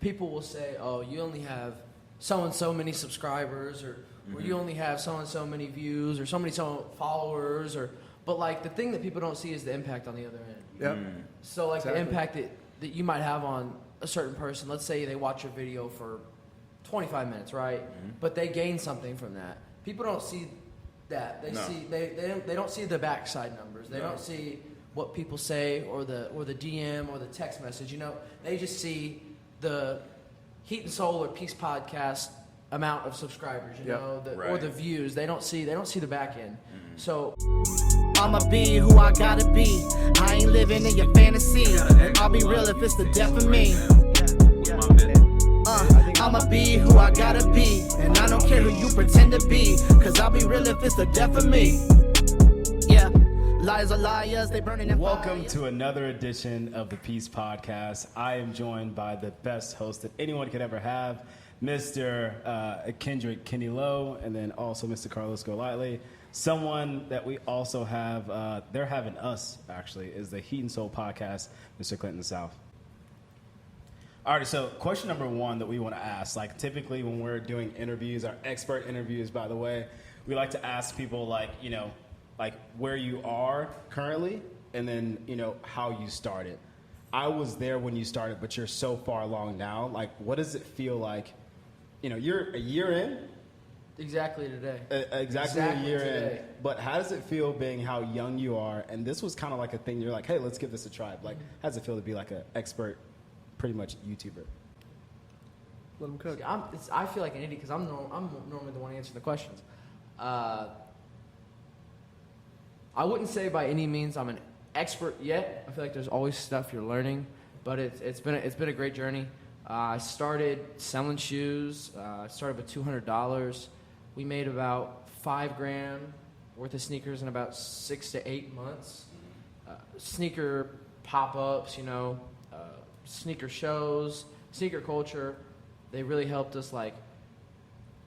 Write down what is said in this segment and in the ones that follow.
people will say, oh, you only have so-and-so many subscribers, or you only have so-and-so many views, or so many followers, but like the thing that people don't see is the impact on the other end. Yep. So like the impact that you might have on a certain person. Let's say they watch a video for 25 minutes, right? But they gain something from that. People don't see that. They don't see the backside numbers. They don't see what people say or the DM or the text message. You know, they just see the Heat and Soul or Peace podcast amount of subscribers. You know, or the views. They don't see the back end. So I'ma be who I gotta be. I ain't living in your fantasy. And I'll be real if it's the death of me. I'ma be who I gotta be. And I don't care who you pretend to be. Cause I'll be real if it's the death of me. Yeah. Liars are liars, they burning in Welcome to another edition of the Peace Podcast. I am joined by the best host that anyone could ever have, Mr. Kendrick Lo, and then also Mr. Karlos Golightly. Someone that we also have, they're having us, actually, is the Heat and Soul Podcast, Mr. Klinton South. All right, so question number one that we want to ask, like typically when we're doing interviews, our expert interviews, by the way, we like to ask people like where you are currently and then, how you started. I was there when you started, but you're so far along now. Like, what does it feel like? You're a year in. Exactly today. Exactly a year today. In. But how does it feel being how young you are? And this was kind of like a thing. You're like, hey, let's give this a try. Like, how does it feel to be like an expert, pretty much YouTuber? Let him cook. I feel like an idiot because I'm normally the one answering the questions. I wouldn't say by any means I'm an expert yet. I feel like there's always stuff you're learning, but it's been a great journey. I started selling shoes. I started with $200. We made about $5,000 worth of sneakers in about 6 to 8 months. Sneaker pop-ups, sneaker shows, sneaker culture. They really helped us. Like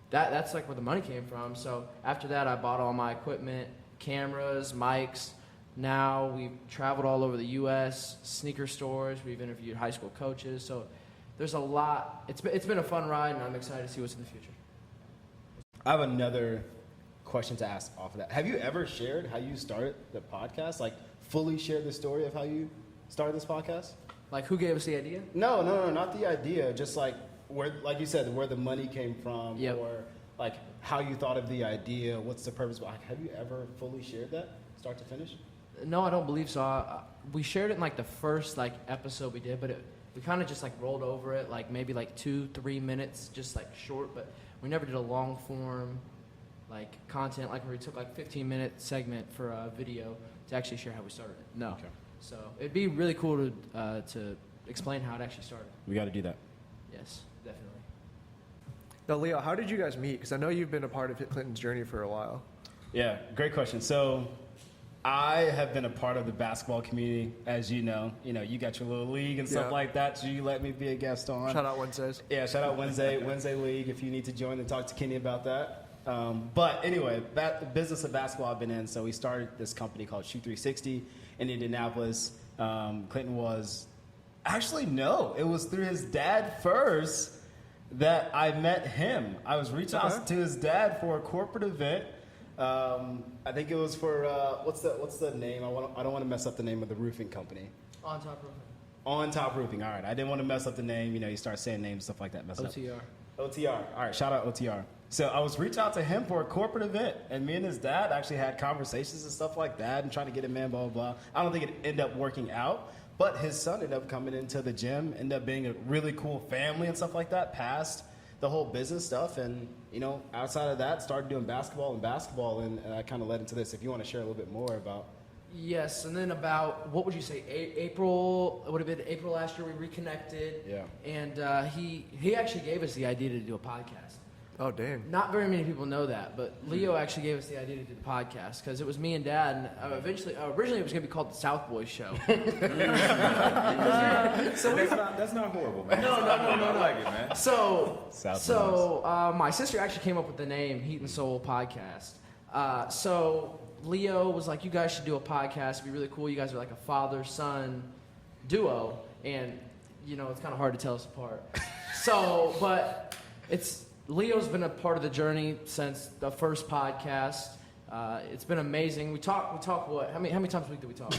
that's like where the money came from. So after that, I bought all my equipment, cameras, mics. Now we've traveled all over the U.S., sneaker stores. We've interviewed high school coaches. So there's a lot. It's been a fun ride, and I'm excited to see what's in the future. I have another question to ask off of that. Have you ever shared how you started the podcast? Like, fully shared the story of how you started this podcast? Like, who gave us the idea? No, not the idea. Just like where, like you said, where the money came from, or like how you thought of the idea. What's the purpose? Like, have you ever fully shared that, start to finish? No, I don't believe so. We shared it in like the first episode we did, but we kind of just rolled over it, maybe 2-3 minutes, just short. But we never did a long form content, where we took 15-minute segment for a video to actually share how we started it. No. Okay. So it'd be really cool to explain how it actually started. We got to do that. Yes, definitely. Now, Leo, how did you guys meet? Because I know you've been a part of Clinton's journey for a while. Yeah, great question. So I have been a part of the basketball community, as you know. You got your little league and stuff like that, so you let me be a guest on. Shout out Wednesdays. Yeah, shout out Wednesday League if you need to join and talk to Kenny about that. But anyway, the business of basketball I've been in, so we started this company called Shoot 360 in Indianapolis. Clinton was, it was through his dad first that I met him. I was reaching out to his dad for a corporate event. I think it was for, what's the name? I don't want to mess up the name of the roofing company. On Top Roofing. On Top Roofing, all right. I didn't want to mess up the name. You start saying names, stuff like that. OTR. OTR. All right, shout out OTR. So I was reaching out to him for a corporate event, and me and his dad actually had conversations and stuff like that and trying to get him in, blah, blah, blah. I don't think it ended up working out, but his son ended up coming into the gym, ended up being a really cool family and stuff like that, past the whole business stuff. And, outside of that, started doing basketball, and I kind of led into this. If you want to share a little bit more about. Yes, and then about, what would you say, April, it would have been April last year, we reconnected. Yeah. And he actually gave us the idea to do a podcast. Oh, dang. Not very many people know that, but Leo actually gave us the idea to do the podcast because it was me and Dad, and originally it was going to be called the South Boys Show. So that's not horrible, man. No. I like it, man. So my sister actually came up with the name Heat and Soul Podcast. So Leo was like, you guys should do a podcast. It'd be really cool. You guys are like a father-son duo, and, it's kind of hard to tell us apart. So, but Leo's been a part of the journey since the first podcast. It's been amazing. We talk what? How many times a week do we talk?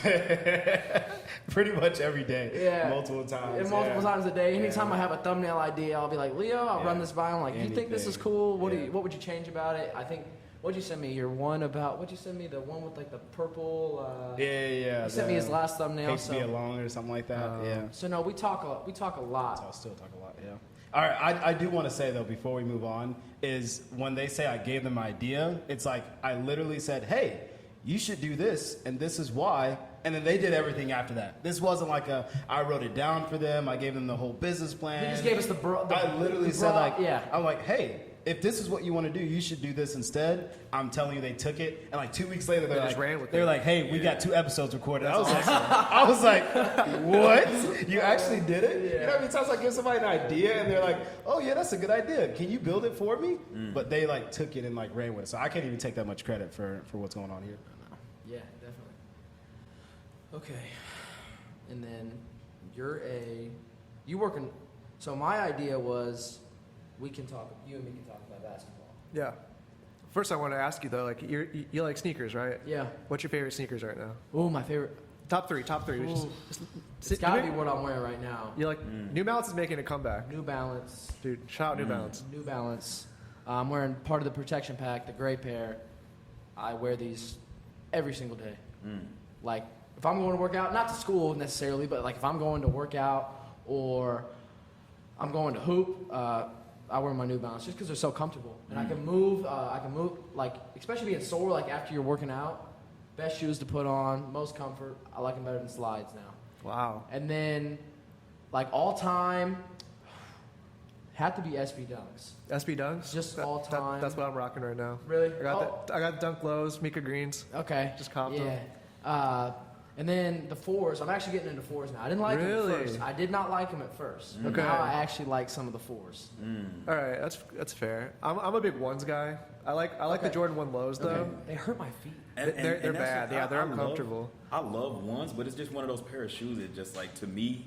Pretty much every day. Yeah. Multiple times. And multiple times a day. Anytime I have a thumbnail idea, I'll be like, Leo, I'll run this by him. Like, you think this is cool? What would you change about it? I think, what'd you send me? Your one about, what'd you send me? The one with like the purple. Yeah. You sent me his last thumbnail. Hates to be alone or something like that. Yeah. So no, we talk a lot. I'll still talk a lot. Yeah. All right. I do want to say though, before we move on, is when they say I gave them an idea, it's like I literally said, hey, you should do this, and this is why. And then they did everything after that. This wasn't like I wrote it down for them. I gave them the whole business plan. He just gave us I literally said yeah. I'm like, hey, if this is what you want to do, you should do this instead. I'm telling you, they took it, and like 2 weeks later, they're like, hey, we got 2 episodes recorded. I was like, what? You actually did it? Yeah. You know how many times I give somebody an idea, and they're like, oh yeah, that's a good idea. Can you build it for me? But they like took it and like ran with it. So I can't even take that much credit for what's going on here. Yeah, definitely. Okay. And then you working. So my idea was you and me can talk about basketball. Yeah. First, I want to ask you though, like you like sneakers, right? Yeah. What's your favorite sneakers right now? Oh, my favorite. Top three. It's got to be what I'm wearing right now. You like New Balance is making a comeback. New Balance. Dude, shout out New Balance. New Balance. I'm wearing part of the protection pack, the gray pair. I wear these every single day. Like, if I'm going to work out, not to school necessarily, but like if I'm going to work out or I'm going to hoop, I wear my New Balance just because they're so comfortable. And I can move, like, especially being sore, like after you're working out. Best shoes to put on, most comfort. I like them better than slides now. Wow. And then, like, all time, had to be SB Dunks. SB Dunks? Just all time. That's what I'm rocking right now. Really? I got Dunk Lows, Mika Greens. Okay. Just copped them. And then the 4s. I'm actually getting into 4s now. I didn't like them at first. I did not like them at first. Okay. Now I actually like some of the 4s. All right, that's fair. I'm a big ones guy. I like the Jordan 1 lows though. Okay. They hurt my feet. They're bad. Yeah, they're uncomfortable. I love ones, but it's just one of those pair of shoes that just like, to me,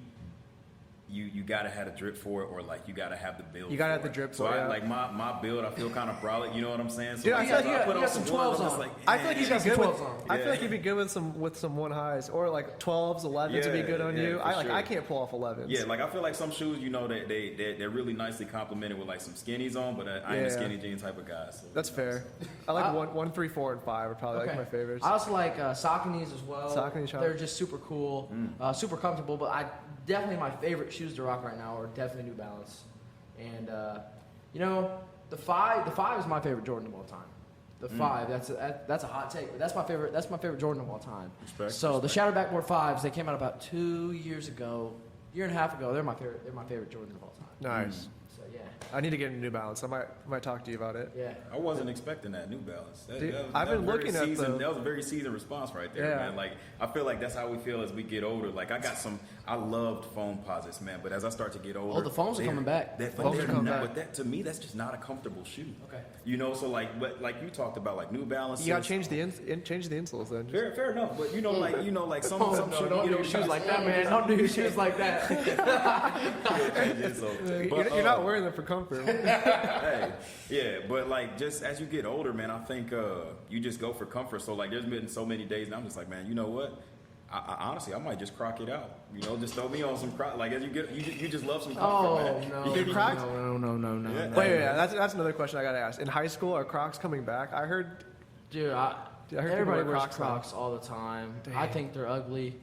you gotta have the drip for it, or like you gotta have the build. You gotta have the drip for it. So like my build, I feel kind of brolic. You know what I'm saying? So Dude, like, I feel like I put on some 12s on. like, I feel like you'd be good with. I feel Yeah. like you'd be good with some 1 highs or like 12s, 11s would be good on you. for I sure. can't pull off 11s. Yeah, like I feel like some shoes, you know, they're really nicely complemented with like some skinnies on, but I ain't a skinny jean type of guy. So, That's fair. I like 1, 3, 4, and 5 are probably like my favorites. I also like Sauconys as well. Saucony shop. They're just super cool, super comfortable. But definitely my favorite shoes to rock right now are definitely New Balance. And you know, the 5 is my favorite Jordan of all time. The 5, that's a hot take, but that's my favorite Jordan of all time. Respect, so the Shadow Backboard 5s, they came out about 2 years ago, year and a half ago. They're my favorite Jordan of all time. Nice. So yeah. I need to get a New Balance. I might talk to you about it. Yeah. I wasn't expecting that New Balance. Dude, I've been looking at that was a very seasoned response right there, man. Like I feel like that's how we feel as we get older. Like I loved foam posits, man, but as I start to get older, the foams are coming back. Foams are coming back. But that to me, that's just not a comfortable shoe. Okay. You know, so like you talked about, like New Balance. You gotta change the insoles then. Fair enough, but some shoes, Don't do your shoes like that, man. Don't do your shoes like that. You're not wearing them for comfort. Hey, yeah, but like just as you get older, man, I think you just go for comfort. So like, there's been so many days, and I'm just like, man, you know what? I honestly, I might just crock it out. You know, just throw me on some croc. Like as you get, you just love some comfort, man. No. You get Crocs? No. Yeah. Wait, that's another question I gotta ask. In high school, are Crocs coming back? I heard. Dude, I heard everybody people wear wears Crocs all the time. Dang. I think they're ugly.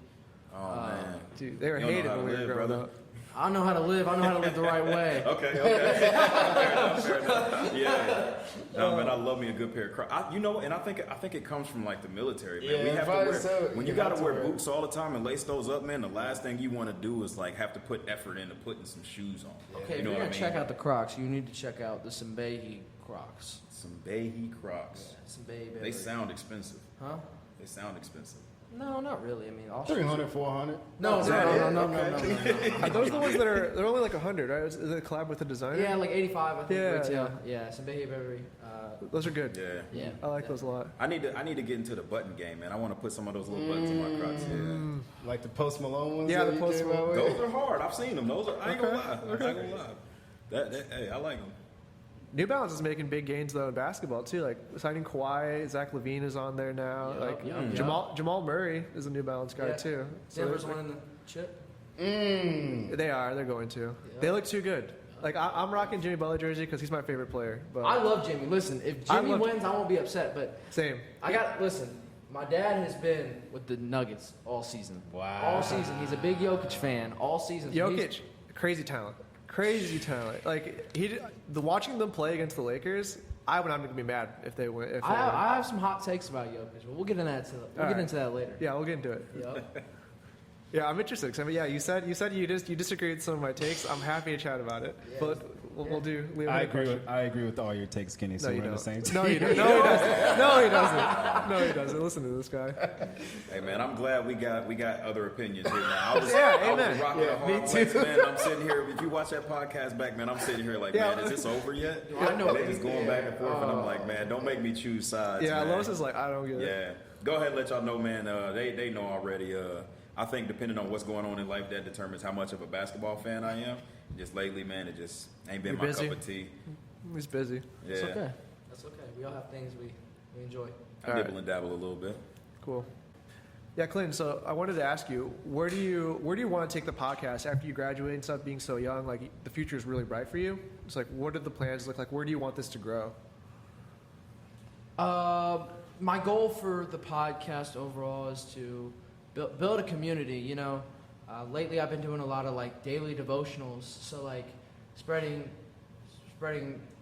Oh man, Dude, they were You don't know hated how when to we were live, growing brother. up. I know how to live. I know how to live the right way. Okay. Fair enough. Yeah. No, man, I love me a good pair of Crocs. And I think it comes from like the military, man. Yeah, we have to probably wear, so. when you got to wear boots all the time and lace those up, man. The last thing you want to do is like have to put effort into putting some shoes on. Okay, you know if you're what I gonna mean? check out the Crocs, you need to check out the Simbehi Crocs. Some P.E.A.C.E. Crocs. Simbehi. They sound expensive. Huh? They sound expensive. No, not really. I mean, all 300, 400. No. Are those the ones that they're only like 100, right? Is it a collab with the designer? Yeah, like 85, I think. Yeah, retail. Yeah, Simbehi Beverly. Those are good. Yeah. I like those a lot. I need to get into the button game, man. I want to put some of those little buttons on my Crocs. Like the Post Malone ones. Yeah, that the you Post came Malone. out with? Those are hard. I've seen them. Those are. I ain't gonna lie. Hey, I like him. New Balance is making big gains though in basketball too. Like signing Kawhi, Zach LaVine is on there now. Jamal Murray is a New Balance guy too. So Denver's winning the chip. They are. They're going to. Yeah. They look too good. Like I'm rocking Jimmy Butler jersey because he's my favorite player. But I love Jimmy. Listen, if Jimmy wins, I won't be upset. But same. Listen. My dad has been with the Nuggets all season. Wow. All season. He's a big Jokic fan. All season. Jokic, crazy talent. Crazy talent. Like watching them play against the Lakers, I would not be mad if they win. If I have some hot takes about Jokic, but we'll get into that. Into that later. Yeah, we'll get into it. Yep. Yeah, I'm interested. Cause you said you disagree with some of my takes. I'm happy to chat about it. Yeah. But we'll do. I agree with all your takes, Kenny. So we're the same. No, he doesn't. No, he doesn't. Listen to this guy. Hey man, I'm glad we got other opinions here now. I was amen. rocking a hard place, man. I'm sitting here. If you watch that podcast back, man, I'm sitting here like, man, is this over yet? I know. They just going back and forth, and I'm like, man, don't make me choose sides. Yeah, man. Lois is like, I don't get it. Yeah, go ahead, and let y'all know, man. They know already. I think depending on what's going on in life, that determines how much of a basketball fan I am. Just lately, man, it just ain't been my cup of tea. He's busy. Yeah. That's okay. That's okay. We all have things we enjoy. I dibble and dabble a little bit. Cool. Yeah, Clinton, so I wanted to ask you, where do you want to take the podcast after you graduate and stuff, being so young? Like, the future is really bright for you. It's like, what do the plans look like? Where do you want this to grow? My goal for the podcast overall is to build a community, you know. Lately I've been doing a lot of like daily devotionals, so like spreading,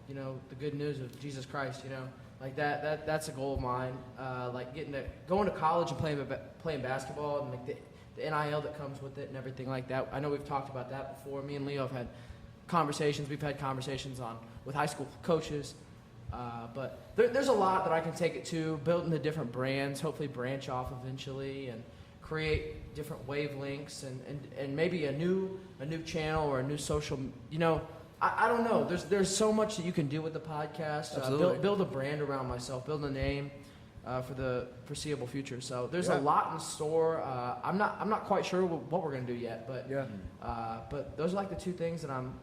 you know, the good news of Jesus Christ, you know. Like that's a goal of mine. Like going to college and playing basketball and like the NIL that comes with it and everything like that. I know we've talked about that before. Me and Leo have had conversations. We've had conversations with high school coaches. But there's a lot that I can take it to, building the different brands, hopefully branch off eventually and create different wavelengths and maybe a new channel or a new social, you know, I don't know. There's so much that you can do with the podcast. Build a brand around myself, build a name for the foreseeable future. So there's a lot in store. I'm not quite sure what we're gonna do yet, but those are like the two things that I'm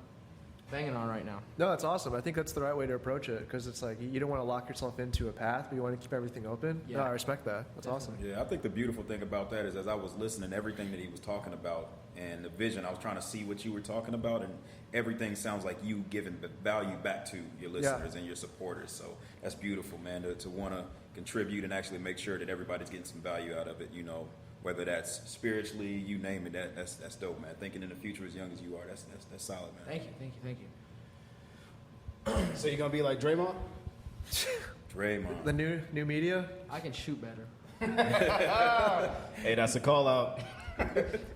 banging on right now. No, that's awesome. I think that's the right way to approach it because it's like you don't want to lock yourself into a path, but you want to keep everything open. Yeah, no, I respect that. That's awesome. Yeah, I think the beautiful thing about that is as I was listening to everything that he was talking about and the vision, I was trying to see what you were talking about, and everything sounds like you giving the value back to your listeners and your supporters. So that's beautiful, man, to want to contribute and actually make sure that everybody's getting some value out of it, you know. Whether that's spiritually, you name it, that's dope, man. Thinking in the future as young as you are, that's solid, man. Thank you. So you're gonna be like Draymond? Draymond. The new media? I can shoot better. Hey, that's a call out.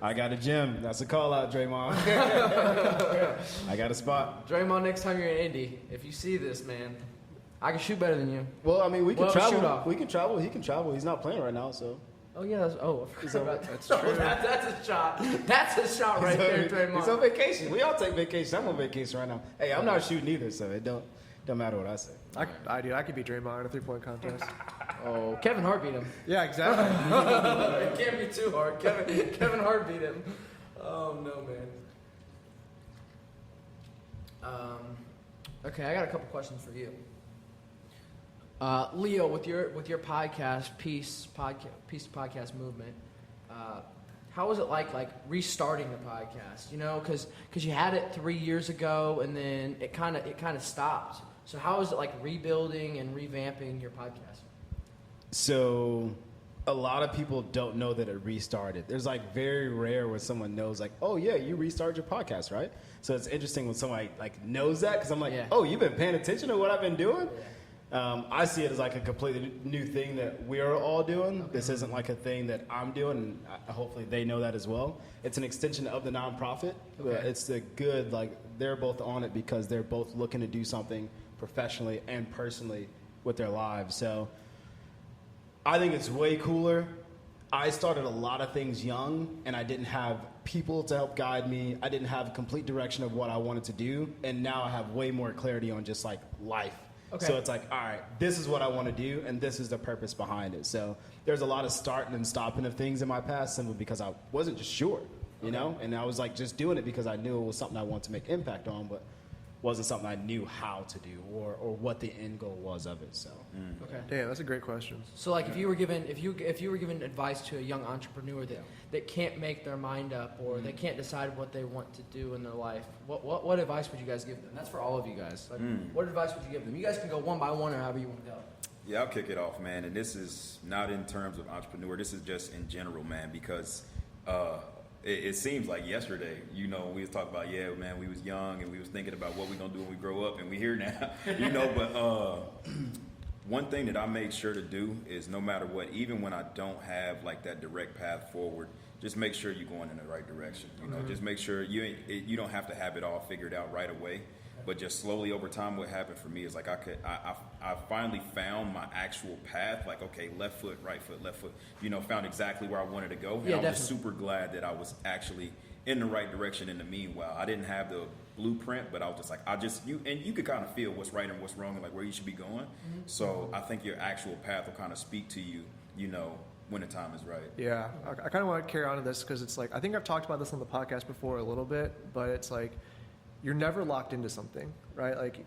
I got a gym. That's a call out, Draymond. I got a spot. Draymond, next time you're in Indy, if you see this, man, I can shoot better than you. Well, I mean, we can Shoot travel. off. We can travel. He can travel. He's not playing right now, so. Oh yeah, I forgot about that. That's true. That's a shot. That's a shot right there, Draymond. He's on vacation. We all take vacation. I'm on vacation right now. Hey, I'm not shooting either, so it don't matter what I say. I could beat Draymond in a 3-point contest. Oh, Kevin Hart beat him. Yeah, exactly. It can't be too hard. Kevin Hart beat him. Oh no, man. Okay, I got a couple questions for you. Leo, with your podcast, Peace Podcast Movement, how was it like restarting the podcast? You know, because you had it 3 years ago and then it kind of stopped. So how is it like rebuilding and revamping your podcast? So a lot of people don't know that it restarted. There's like very rare when someone knows like, oh yeah, you restarted your podcast, right? So it's interesting when somebody like knows that because I'm like, oh, you've been paying attention to what I've been doing? Yeah. I see it as like a completely new thing that we're all doing. Okay. This isn't like a thing that I'm doing, and hopefully they know that as well. It's an extension of the nonprofit. Okay. It's the good, like they're both on it because they're both looking to do something professionally and personally with their lives. So I think it's way cooler. I started a lot of things young, and I didn't have people to help guide me. I didn't have a complete direction of what I wanted to do, and now I have way more clarity on just like life. Okay. So it's like, all right, this is what I want to do, and this is the purpose behind it. So there's a lot of starting and stopping of things in my past simply because I wasn't just sure, you know? And I was like just doing it because I knew it was something I wanted to make impact on. But wasn't something I knew how to do or what the end goal was of it. So Okay. Damn, that's a great question. So like if you were given advice to a young entrepreneur that can't make their mind up or they can't decide what they want to do in their life, what advice would you guys give them? That's for all of you guys. Like, what advice would you give them? You guys can go one by one or however you want to go. Yeah, I'll kick it off, man. And this is not in terms of entrepreneur. This is just in general, man, because it seems like yesterday, we was talking about, yeah, man, we was young and we was thinking about what we're going to do when we grow up, and we here now, but one thing that I make sure to do is no matter what, even when I don't have like that direct path forward, just make sure you're going in the right direction. Just make sure you don't have to have it all figured out right away. But just slowly over time, what happened for me is like I finally found my actual path. Like, okay, left foot, right foot, left foot. Found exactly where I wanted to go. And I was super glad that I was actually in the right direction in the meanwhile. I didn't have the blueprint, but I was just like, you could kind of feel what's right and what's wrong and like where you should be going. So I think your actual path will kind of speak to you, when the time is right. Yeah, I kind of want to carry on to this because it's like, I think I've talked about this on the podcast before a little bit, but it's like, you're never locked into something, right? Like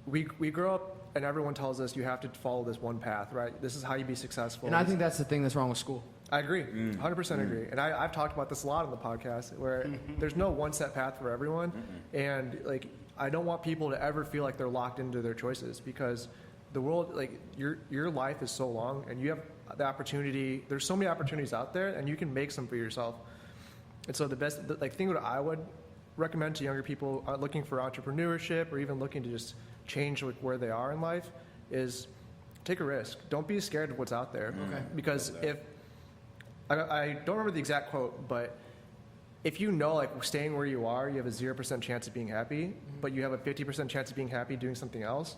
we grow up and everyone tells us you have to follow this one path, right? This is how you be successful. And I think that's the thing that's wrong with school. I agree, 100% agree. And I've talked about this a lot on the podcast where there's no one set path for everyone. And like, I don't want people to ever feel like they're locked into their choices because the world, like your life is so long and you have the opportunity, there's so many opportunities out there and you can make some for yourself. And so the thing that I would recommend to younger people looking for entrepreneurship or even looking to just change where they are in life is take a risk. Don't be scared of what's out there. Okay. Because if I don't remember the exact quote, but if like staying where you are, you have a 0% chance of being happy, but you have a 50% chance of being happy doing something else,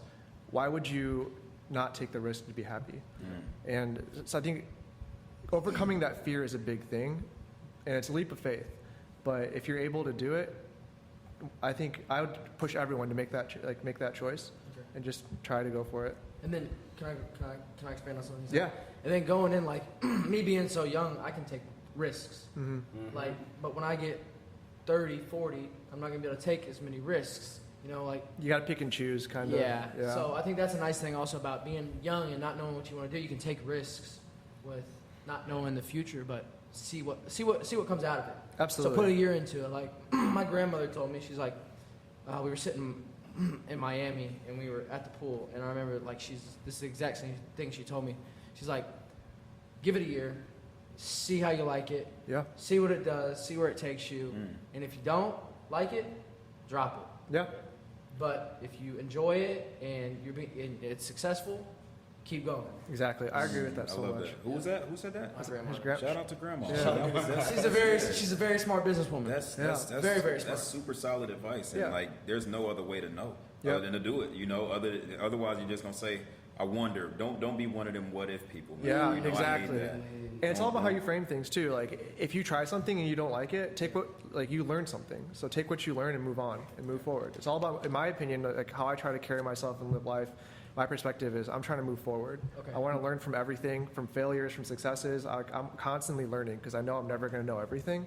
why would you not take the risk to be happy? And so I think overcoming that fear is a big thing, and it's a leap of faith. But if you're able to do it, I think I would push everyone to make that choice and just try to go for it. And then can I expand on something? Yeah. And then going in, like me being so young, I can take risks. Like, but when I get 30, 40, I'm not gonna be able to take as many risks. Like you got to pick and choose, kind of. Yeah. So I think that's a nice thing also about being young and not knowing what you want to do. You can take risks with not knowing the future, but see what comes out of it. Absolutely. So put a year into it. Like my grandmother told me, she's like, we were sitting in Miami and we were at the pool, and I remember like this is the exact same thing she told me. She's like, give it a year, see how you like it, see what it does, see where it takes you, and if you don't like it, drop it. Yeah. But if you enjoy it and it's successful, keep going. Exactly. I agree with that so love much. that. Who was that? Who said that? My grandma. His grandma. Shout out to grandma. Yeah. She's a very smart businesswoman. That's very, very smart. That's super solid advice. And like, there's no other way to know Yep. other than to do it. Otherwise you're just gonna say, I wonder. Don't be one of them what if people. Man. Yeah, exactly. And it's all about how you frame things too. Like if you try something and you don't like it, you learn something. So take what you learn and move on and move forward. It's all about, in my opinion, like how I try to carry myself and live life. My perspective is I'm trying to move forward. Okay. I want to learn from everything, from failures, from successes. I'm constantly learning because I know I'm never going to know everything,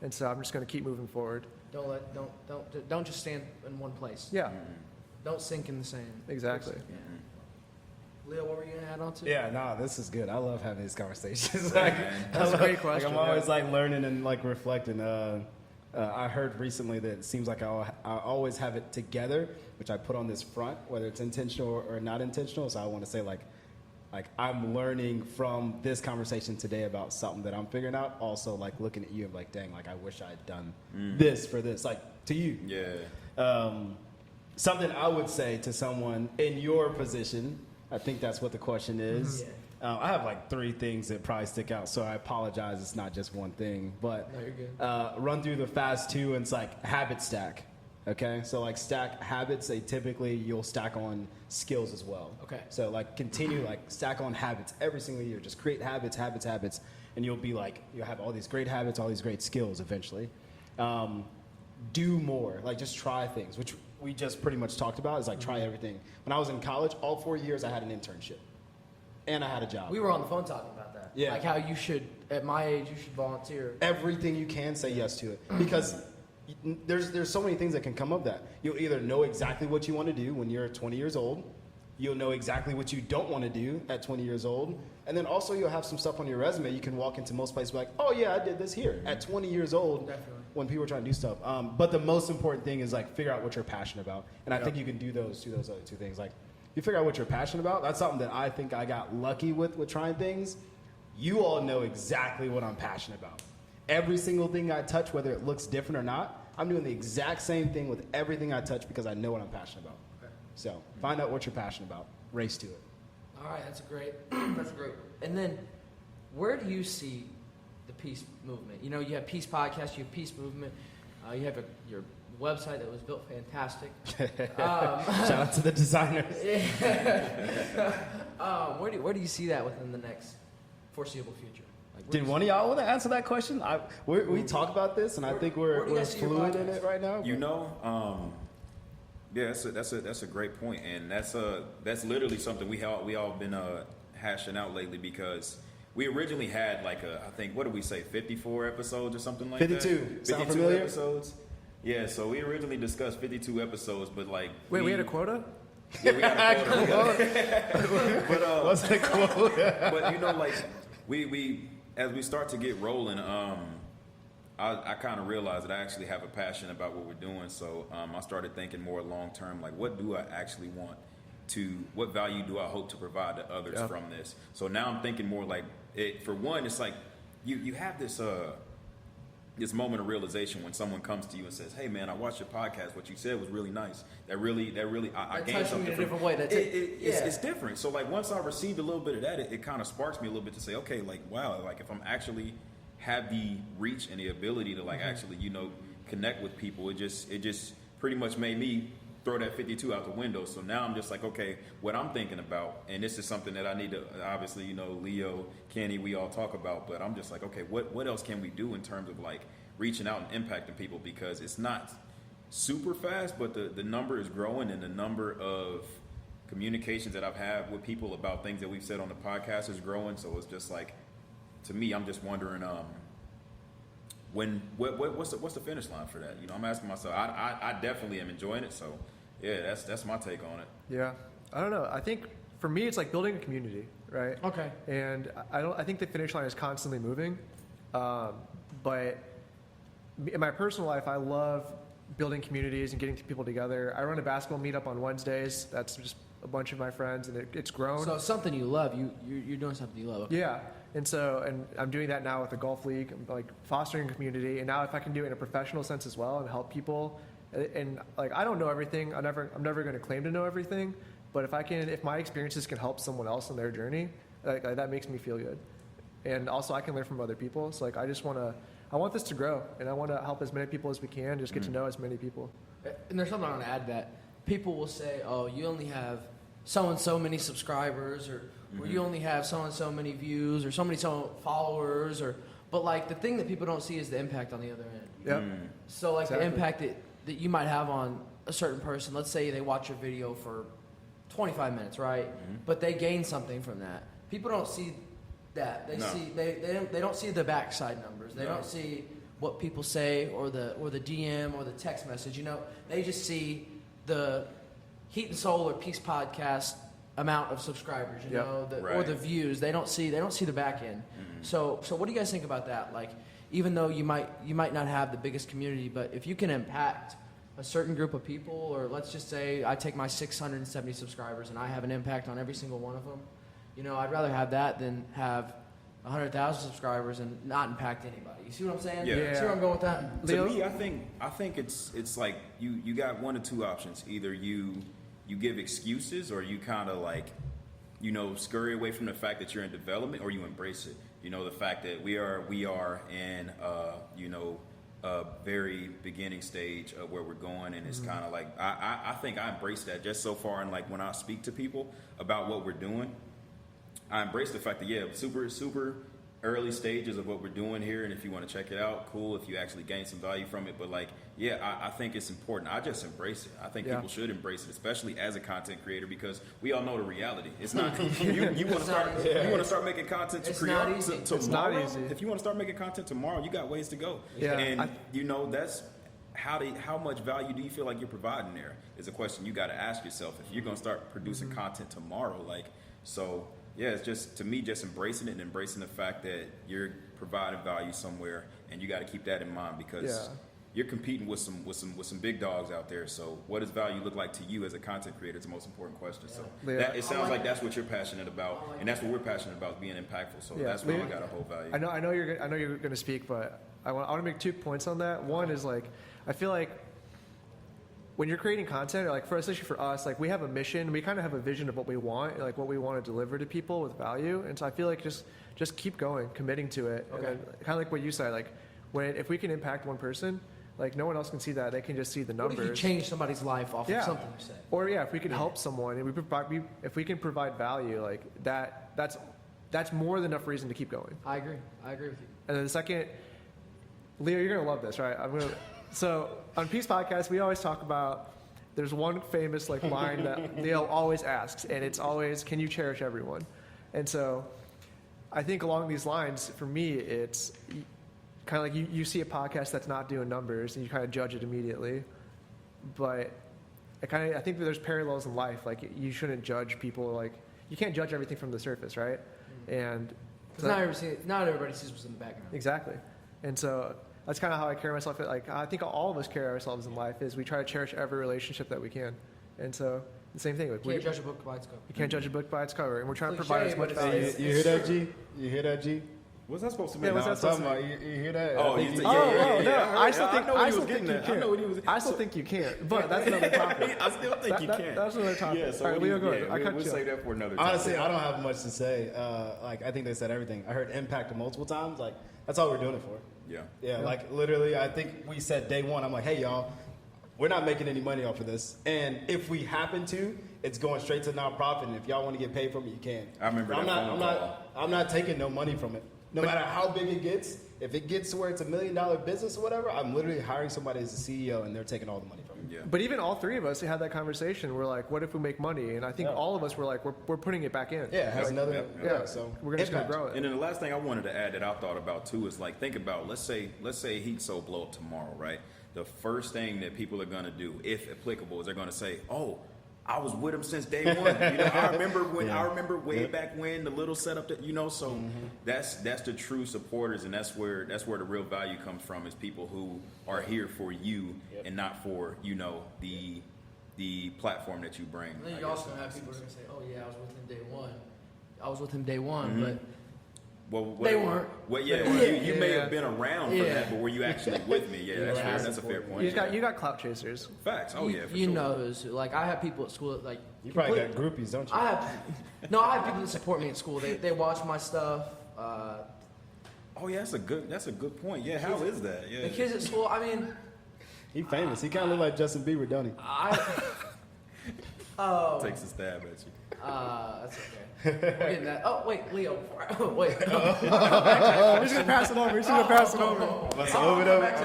and so I'm just going to keep moving forward. Don't just stand in one place. Yeah, Don't sink in the sand. exactly. Leo, what were you gonna add on to? Yeah, no, this is good. I love having these conversations. That's a great question. I'm always learning and reflecting. I heard recently that it seems like I always have it together, which I put on this front, whether it's intentional or not intentional. So I want to say like I'm learning from this conversation today about something that I'm figuring out. Also like looking at you and like, dang, like I wish I had done this for this, like to you. Yeah. Something I would say to someone in your position. I think that's what the question is. Yeah. I have like 3 things that probably stick out, so I apologize. It's not just one thing, but no, you're good. Run through the fast 2, and it's like habit stack. Okay, so like stack habits. You'll stack on skills as well. Okay. So like continue stack on habits every single year. Just create habits, and you'll have all these great habits, all these great skills eventually. Do more, just try things, which we just pretty much talked about, is try everything. When I was in college, all 4 years I had an internship and I had a job. We were on the phone talking about that. Yeah. Like how you should, at my age, you should volunteer. Everything you can, say yes to it. Because there's so many things that can come of that. You'll either know exactly what you want to do when you're 20 years old. You'll know exactly what you don't want to do at 20 years old. And then also you'll have some stuff on your resume. You can walk into most places like, oh yeah, I did this here at 20 years old. Definitely. When people are trying to do stuff. But the most important thing is like figure out what you're passionate about. And I think you can do those other two things. Like you figure out what you're passionate about. That's something that I think I got lucky with trying things. You all know exactly what I'm passionate about. Every single thing I touch, whether it looks different or not, I'm doing the exact same thing with everything I touch because I know what I'm passionate about. Okay. So find out what you're passionate about. Race to it. All right, that's great. And then, where do you see the peace movement? You know, you have Peace Podcast, you have Peace Movement, you have your website that was built fantastic. Shout out to the designers. Where do you see that within the next foreseeable future? Like, Did one of y'all want to answer that question? We talk about this, and I think we're fluid in it right now. You know, yeah, that's a great point, and that's literally something we all been hashing out lately because we originally had like I think what did we say 54 episodes or something like 52. that. 52 Sound familiar? Episodes. Yeah, so we originally discussed 52 episodes, but like we had a quota. Yeah, we had a quota. But what's the quota? But you know, like we as we start to get rolling, I kind of realized that I actually have a passion about what we're doing. So I started thinking more long term, like what do I actually want to, what value do I hope to provide to others from this? So now I'm thinking more like, for one, it's like you have this this moment of realization when someone comes to you and says, "Hey man, I watched your podcast. What you said was really nice. That really I gained something in a different way. It's different." So like once I received a little bit of that, it kind of sparks me a little bit to say, okay, like wow, like if I'm actually have the reach and the ability to like actually, you know, connect with people. It just pretty much made me throw that 52 out the window. So now I'm just like, okay, what I'm thinking about, and this is something that I need to, obviously, you know, Leo, Kenny, we all talk about, but I'm just like, okay, what else can we do in terms of like reaching out and impacting people? Because it's not super fast, but the number is growing, and the number of communications that I've had with people about things that we've said on the podcast is growing. So it's just like, to me, I'm just wondering, what's the finish line for that? You know, I'm asking myself. I definitely am enjoying it. So, yeah, that's my take on it. Yeah, I don't know. I think for me, it's like building a community, right? Okay. And I think the finish line is constantly moving, but in my personal life, I love building communities and getting people together. I run a basketball meetup on Wednesdays. That's just a bunch of my friends, and it's grown. So something you love. You're doing something you love. Okay. Yeah. And I'm doing that now with the golf league. I'm like fostering a community, and now if I can do it in a professional sense as well and help people, and like I don't know everything. I'm never going to claim to know everything, but if my experiences can help someone else on their journey, like that makes me feel good. And also I can learn from other people. So like I want this to grow, and I want to help as many people as we can. Just get to know as many people. And there's something I want to add that people will say, "Oh, you only have so and so many subscribers," or you only have so and so many views, or so many followers, but like the thing that people don't see is the impact on the other end. Yep. So like the impact that you might have on a certain person. Let's say they watch your video for 25 minutes, right? But they gain something from that. People don't see that. They don't see the backside numbers. They don't see what people say or the DM or the text message. You know, they just see the Heat and Soul or Peace Podcast amount of subscribers, you know, or the views. They don't see the back end. So what do you guys think about that? Like, even though you might not have the biggest community, but if you can impact a certain group of people, or let's just say I take my 670 subscribers and I have an impact on every single one of them, you know, I'd rather have that than have 100,000 subscribers and not impact anybody. You see what I'm saying? Yeah. See where I'm going with that? To me, I think it's like you got one of two options. Either you give excuses, or you kind of like, you know, scurry away from the fact that you're in development, or you embrace it. You know, the fact that we are in you know, a very beginning stage of where we're going, and it's kind of like I think I embrace that just so far. And like when I speak to people about what we're doing, I embrace the fact that super early stages of what we're doing here, and if you want to check it out, cool. If you actually gain some value from it, but like, I think it's important. I just embrace it. I think people should embrace it, especially as a content creator, because we all know the reality. It's not you want to start making content tomorrow. It's not easy. If you want to start making content tomorrow, you got ways to go. Yeah. And you know how much value do you feel like you're providing there? Is a question you got to ask yourself if you're gonna start producing content tomorrow. Like, so yeah, it's just, to me, just embracing it and embracing the fact that you're providing value somewhere, and you got to keep that in mind because you're competing with some big dogs out there. So what does value look like to you as a content creator? It's the most important question. So that, it sounds like that's what you're passionate about, and that's what we're passionate about, being impactful. So that's where we got to hold value. I know you're going to speak, but I want to make 2 points on that. One is like, I feel like when you're creating content, like especially for us, like we have a mission, we kind of have a vision of what we want, like what we want to deliver to people with value. And so I feel like just keep going, committing to it. Okay. And then, kind of like what you said, like if we can impact one person, like no one else can see that. They can just see the numbers. What if you change somebody's life off of something you said? Or if we can help someone and if we can provide value, like that's more than enough reason to keep going. I agree with you. And then the second, Leo, you're gonna love this, right? So on P.E.A.C.E podcast, we always talk about, there's one famous like line that Leo always asks, and it's always, can you cherish everyone? And so I think along these lines, for me, it's kind of like you see a podcast that's not doing numbers and you kind of judge it immediately. But I think that there's parallels in life. Like you shouldn't judge people, like you can't judge everything from the surface, right? And because not everybody sees what's in the background. Exactly. And so that's kind of how I carry myself. Like I think all of us carry ourselves in life is we try to cherish every relationship that we can. And so the same thing. Like, you can't judge a book by its cover. You can't judge a book by its cover, and we're trying to provide as much value. You hear that, G? You hear that, G? What's that supposed to mean? Yeah, what's that supposed to mean? You hear that? Oh, I still think I you can't. I still think you can't, but that's another topic. I still think you can. That's another topic. Yeah, so all right, Leo, go ahead. We'll save that for another time. Honestly, I don't have much to say. Like, I think they said everything. I heard impact multiple times. Like, that's all we're doing it for. Yeah, like literally, I think we said day one, I'm like, hey, y'all, we're not making any money off of this. And if we happen to, it's going straight to nonprofit. And if y'all want to get paid from it, you can. I remember I'm not taking no money from it. No matter how big it gets, if it gets to where it's $1 million business or whatever, I'm literally hiring somebody as a CEO and they're taking all the money from me. Yeah. But even all three of us had that conversation. We're like, what if we make money? And I think all of us were like, we're putting it back in. Yeah, it has another. Yeah, so we're just going to grow it. And then the last thing I wanted to add that I thought about too is like, think about, let's say heat so blow up tomorrow, right? The first thing that people are going to do, if applicable, is they're going to say, oh, I was with him since day one. I remember way back when the little setup that, so that's the true supporters, and that's where the real value comes from, is people who are here for you and not for, the platform that you bring. And then you also have people who are going to say, oh yeah, I was with him day one, but they weren't. Well, you may have been around for that, but were you actually with me? Yeah, that's a fair point. You got clout chasers. Facts. Oh yeah, for you sure. know who's who. Like I have people at school like you probably got groupies, don't you? I have people that support me at school. They watch my stuff. Oh yeah, that's a good point. Yeah, how is that? Yeah, the kids at school. I mean, he famous. He kind of look like Justin Bieber, don't he? Takes a stab at you. That's okay. We're getting that. Oh wait, Leo. Wait. We're just gonna pass it over. I must open up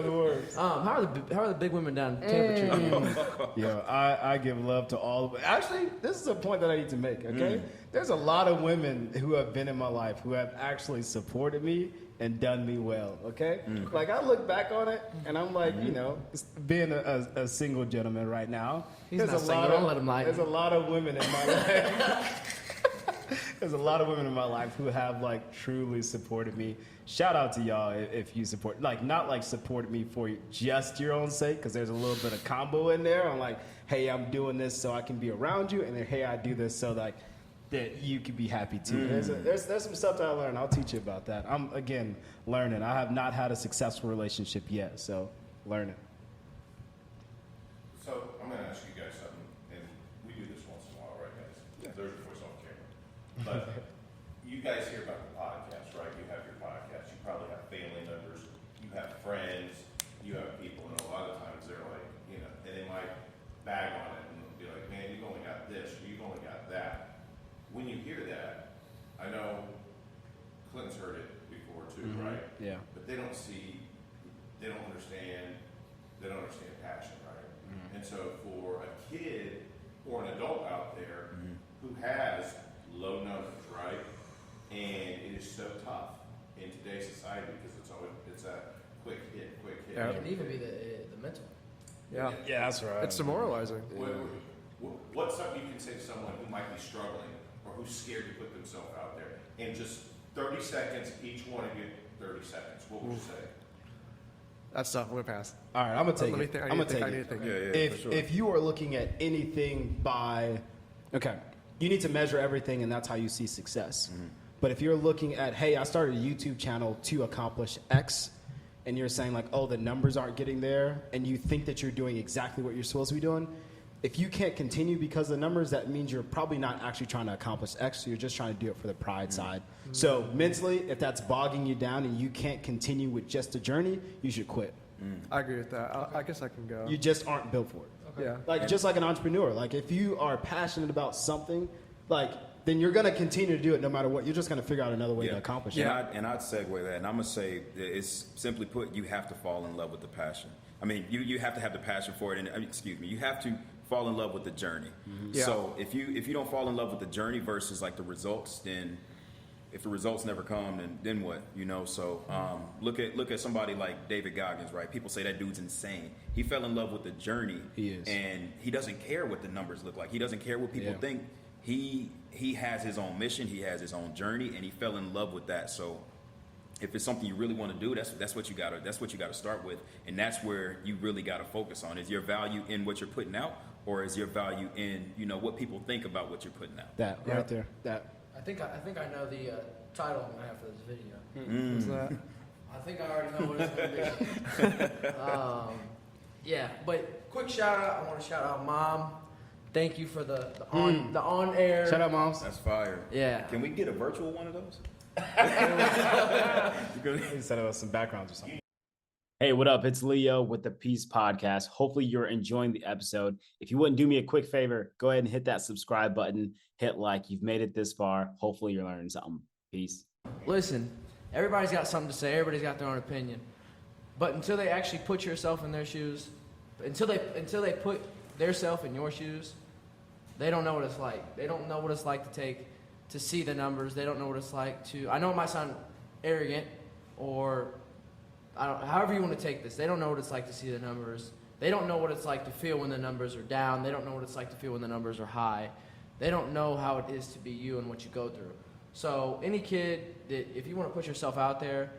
the words. How are the big women down in temperature? Yo, I give love to all of them. Actually, this is a point that I need to make. Okay, there's a lot of women who have been in my life who have actually supported me and done me well. Okay, like I look back on it and I'm like, being a single gentleman right now. Don't let him lie. There's a lot of women in my life. There's a lot of women in my life who have like truly supported me. Shout out to y'all if you support, like not like supported me for just your own sake, because there's a little bit of combo in there. I'm like, hey, I'm doing this so I can be around you, and then hey, I do this so that you can be happy too. There's some stuff that I learned. I'll teach you about that. I'm again learning. I have not had a successful relationship yet, so learning. So I'm going to ask you guys something, and we do this once in a while, right, guys? Yeah. There's your voice on camera. But you guys hear about the podcast, right? You have your podcast. You probably have family members. You have friends. You have people, and a lot of times they're like, and they might bag on it and be like, man, you've only got this, or you've only got that. When you hear that, I know Clinton's heard it before too, right? Yeah. But they don't understand passion, right? And so for a kid or an adult out there who has low numbers, right? And it is so tough in today's society because it's a quick hit. Yeah. It can even be the mental. Yeah. Yeah, that's right. It's demoralizing. What's something you can say to someone who might be struggling or who's scared to put themselves out there? In just 30 seconds, each one of you, 30 seconds. What would you say? That's tough. I'm gonna pass. All right, I'm gonna take Let me it. think. I'm gonna take I need it. to think. Yeah, for sure. If you are looking at anything by, okay, you need to measure everything, and that's how you see success. But if you're looking at, hey, I started a YouTube channel to accomplish X, and you're saying like, oh, the numbers aren't getting there, and you think that you're doing exactly what you're supposed to be doing, if you can't continue because of the numbers, that means you're probably not actually trying to accomplish X, so you're just trying to do it for the pride side. So mentally, if that's bogging you down and you can't continue with just a journey, you should quit. I agree with that. I guess I can go. You just aren't built for it. Yeah. Like just like an entrepreneur, like if you are passionate about something, like then you're gonna continue to do it no matter what. You're just gonna figure out another way to accomplish it. And I'd segue that, and I'm gonna say it's simply put, you have to fall in love with the passion. I mean, you have to have the passion for it, and you have to fall in love with the journey. Yeah. So if you don't fall in love with the journey versus like the results, then if the results never come, then what? You know. So look at somebody like David Goggins, right? People say that dude's insane. He fell in love with the journey. He is, and he doesn't care what the numbers look like. He doesn't care what people think. He has his own mission. He has his own journey, and he fell in love with that. So if it's something you really want to do, that's what you gotta start with, and that's where you really gotta focus on. Is your value in what you're putting out, or is your value in what people think about what you're putting out? That right there. That. I think I know the title I'm gonna have for this video. What's that? I think I already know what it's gonna be. Yeah, but quick shout out. I want to shout out Mom. Thank you for the on air. Shout out, moms. That's fire. Yeah. Can we get a virtual one of those? Instead of some backgrounds or something. Hey, what up? It's Leo with the Peace Podcast. Hopefully you're enjoying the episode. If you wouldn't do me a quick favor, go ahead and hit that subscribe button. Hit like. You've made it this far. Hopefully you're learning something. Peace. Listen, everybody's got something to say. Everybody's got their own opinion. But until they actually put yourself in their shoes, until they put their self in your shoes, they don't know what it's like. They don't know what it's like to see the numbers. They don't know what it's like to. I know it might sound arrogant, or however you want to take this. They don't know what it's like to see the numbers. They don't know what it's like to feel when the numbers are down. They don't know what it's like to feel when the numbers are high. They don't know how it is to be you and what you go through. So any kid that, if you want to put yourself out there,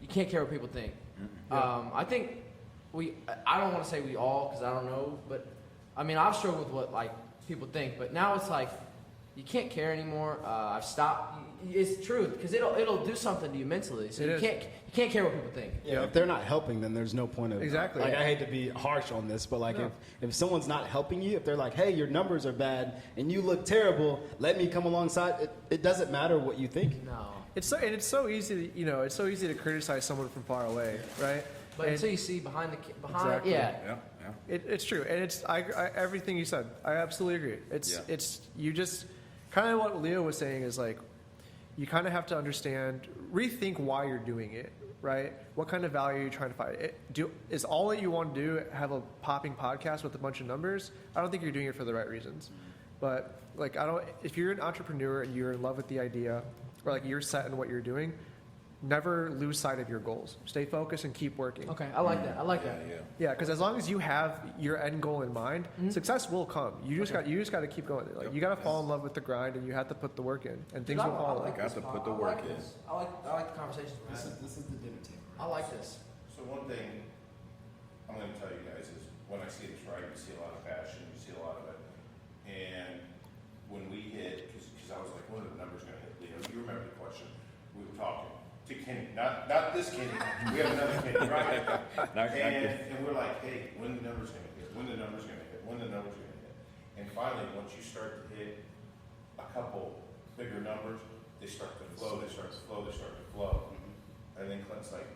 you can't care what people think. I think I don't want to say we all, because I don't know, but I mean, I've struggled with what like people think, but now it's like you can't care anymore. I've stopped. It's true, because it'll do something to you mentally. So you can't care what people think. Yeah, if they're not helping, then there's no point of Exactly. Like I hate to be harsh on this, but like if someone's not helping you, if they're like, hey, your numbers are bad and you look terrible, let me come alongside. It doesn't matter what you think. No. It's so easy to, it's so easy to criticize someone from far away, right? But until you see behind, Exactly. yeah. It's true, and it's everything you said. I absolutely agree. It's you just kind of what Leo was saying is like you kind of have to understand, rethink why you're doing it, right? What kind of value are you trying to find? Is all that you want to do have a popping podcast with a bunch of numbers? I don't think you're doing it for the right reasons. But like if you're an entrepreneur and you're in love with the idea, or like you're set in what you're doing, never lose sight of your goals. Stay focused and keep working. Okay, I like that. Yeah, because as long as you have your end goal in mind, success will come. You just got to keep going. Like you got to fall in love with the grind, and you have to put the work in, and things will follow. You got to put the work in. I like the conversation. This is the dinner table. I like this. So one thing I'm going to tell you guys is when I see this, right, you see a lot of passion, you see a lot of it. And when we hit, because I was like, when are the numbers going to hit, Leo? You remember the question. We were talking to Kenny, not this Kenny. We have another Kenny, right? And we're like, hey, when the numbers going to hit? When the numbers going to hit? When the numbers going to hit? And finally, once you start to hit a couple bigger numbers, they start to flow, they start to flow, they start to flow. And then Clint's like,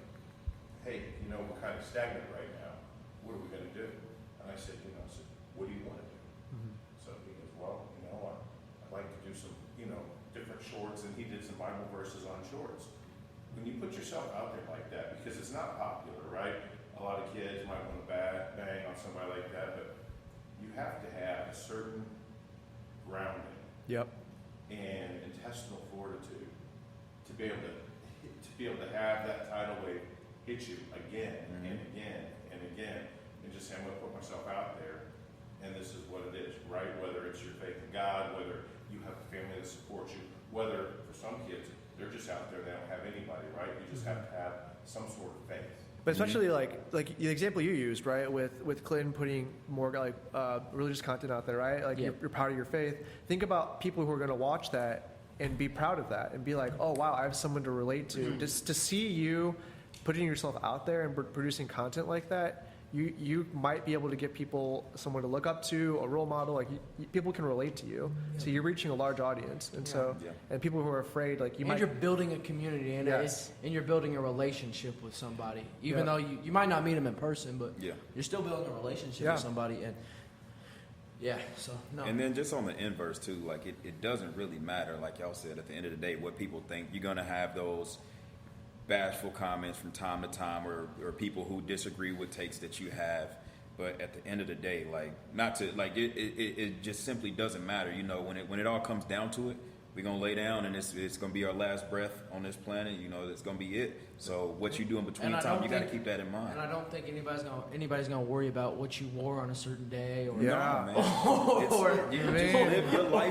hey, we're kind of stagnant right now. What are we going to do? And I said, what do you want to do? So he goes, well, I'd like to do some, different shorts. And he did some Bible verses on shorts. When you put yourself out there like that, because it's not popular, right? A lot of kids might want to bang on somebody like that, but you have to have a certain grounding and intestinal fortitude to be able to have that tidal wave hit you again and again and again, and just say, I'm going to put myself out there, and this is what it is, right? Whether it's your faith in God, whether you have a family that supports you, whether for some kids, they're just out there, they don't have anybody, right? You just have to have some sort of faith. But especially like the example you used, right, with Clinton putting more like religious content out there, right? Like you're proud of your faith. Think about people who are going to watch that and be proud of that and be like, oh wow, I have someone to relate to. Just to see you putting yourself out there and producing content like that, you might be able to get people someone to look up to, a role model. Like people can relate to you, so you're reaching a large audience, and and people who are afraid, like you're building a community, and and you're building a relationship with somebody, even though you might not meet them in person, but you're still building a relationship with somebody, and And then just on the inverse too, like it doesn't really matter, like y'all said, at the end of the day, what people think. You're gonna have those bashful comments from time to time, or people who disagree with takes that you have, but at the end of the day, like not to like it just simply doesn't matter. You know, when it all comes down to it, we're gonna lay down, and it's gonna be our last breath on this planet. You know, it's gonna be it. So what you do in between time, you gotta keep that in mind. And I don't think anybody's gonna worry about what you wore on a certain day, or you live your life,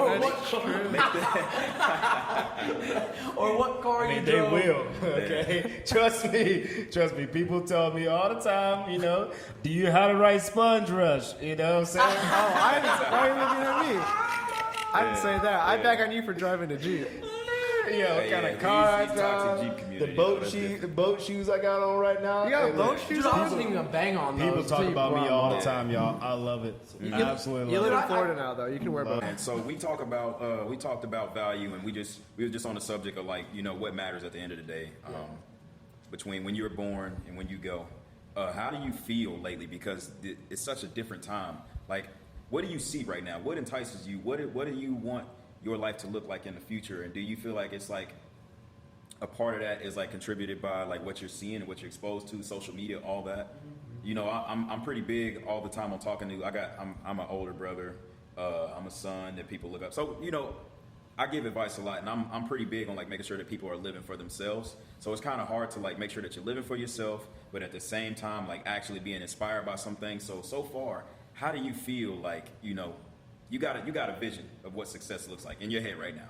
or what car you drove. They will. Okay, trust me. People tell me all the time. You know, do you how to write sponge rush? You know what I'm saying? why are you looking at me? I didn't say that. I back on you for driving a Jeep. What kind of car I drive, the boat shoes I got on right now. You got boat shoes on? I wasn't even gonna bang on those. People talk about me all the time, y'all. I love it. Absolutely. You live in Florida now, though. You can wear both. And so we talked about value, and we were just on the subject of like, you know, what matters at the end of the day, between when you were born and when you go. How do you feel lately? Because it's such a different time. Like, what do you see right now? What entices you? What do you want your life to look like in the future? And do you feel like it's like a part of that is like contributed by like what you're seeing and what you're exposed to, social media, all that? You know, I'm pretty big all the time on talking to. I'm an older brother. I'm a son that people look up. So you know, I give advice a lot, and I'm pretty big on like making sure that people are living for themselves. So it's kind of hard to like make sure that you're living for yourself, but at the same time like actually being inspired by some things. So far, how do you feel like, you know, you got a vision of what success looks like in your head right now?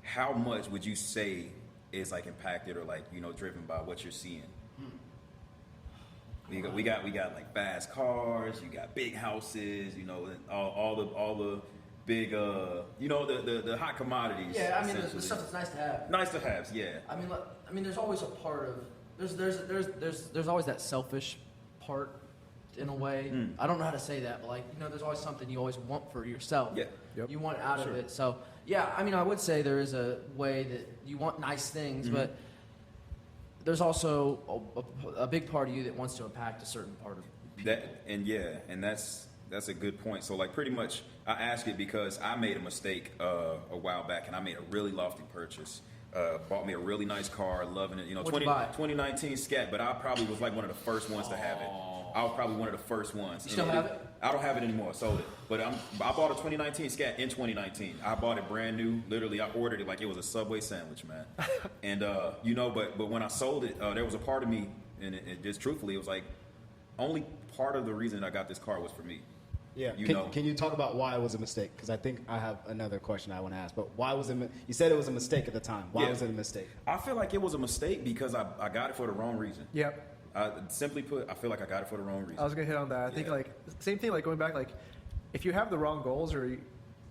How much would you say is like impacted or like, you know, driven by what you're seeing? We got like fast cars, you got big houses, you know, all the big you know, the hot commodities. Yeah, I mean the stuff that's nice to have. Nice to have, yeah. I mean there's always a part of there's always that selfish part in a way. I don't know how to say that, but like, you know, there's always something you always want for yourself. Yeah. Yep. You want out of it. So yeah, I mean I would say there is a way that you want nice things, but there's also a big part of you that wants to impact a certain part of people. And that's a good point. So like pretty much I ask it because I made a mistake a while back, and I made a really lofty purchase. Bought me a really nice car, loving it. You know, 2019 Scat, but I probably was like one of the first ones to have it. I was probably one of the first ones. You still have it? I don't have it anymore. I sold it. But I bought a 2019 Scat in 2019. I bought it brand new. Literally, I ordered it like it was a Subway sandwich, man. And you know, but when I sold it, there was a part of me, and it just truthfully, it was like only part of the reason I got this car was for me. Yeah. Can you talk about why it was a mistake? Because I think I have another question I want to ask. But why was it? You said it was a mistake at the time. Why was it a mistake? I feel like it was a mistake because I got it for the wrong reason. Yep. Simply put, I feel like I got it for the wrong reason. I was gonna hit on that. I think like same thing. Like going back, like if you have the wrong goals or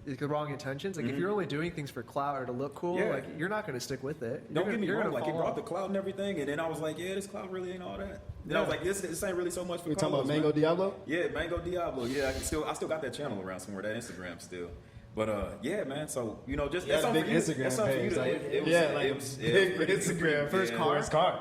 the wrong intentions, like if you're only doing things for clout or to look cool, like you're not gonna stick with it. Don't get me wrong. Like it brought the clout and everything, and then I was like, yeah, this clout really ain't all that. Then I was like, this ain't really so much for. You're talking about Mango Diablo? Yeah, Mango Diablo. Yeah, I still got that channel around somewhere, that Instagram still. But yeah, man. So you know, just that's big Instagram page. It was Instagram first car.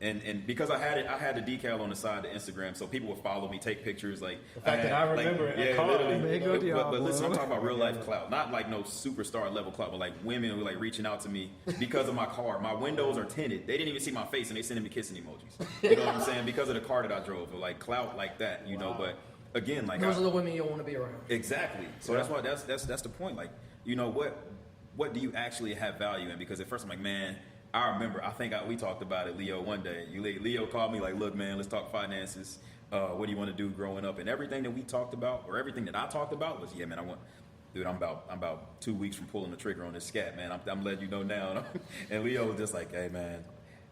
And because I had the decal on the side of Instagram, so people would follow me, take pictures. Like the fact that I remember it. Yeah, literally. But listen, I'm talking about real life clout, not like no superstar level clout, but like women who like reaching out to me because of my car. My windows are tinted. They didn't even see my face, and they sending me kissing emojis. You know what I'm saying? Because of the car that I drove, or like clout like that. You know, but. Again, like those are the women you want to be around. Exactly. So that's why that's the point. Like, you know, what do you actually have value in? Because at first I'm like, man, remember, we talked about it, Leo, one day. Leo called me like, look, man, let's talk finances. What do you want to do growing up? And everything that we talked about, or everything that I talked about was, yeah, man, I'm about 2 weeks from pulling the trigger on this scat, man. I'm letting you know now. And Leo was just like, hey, man,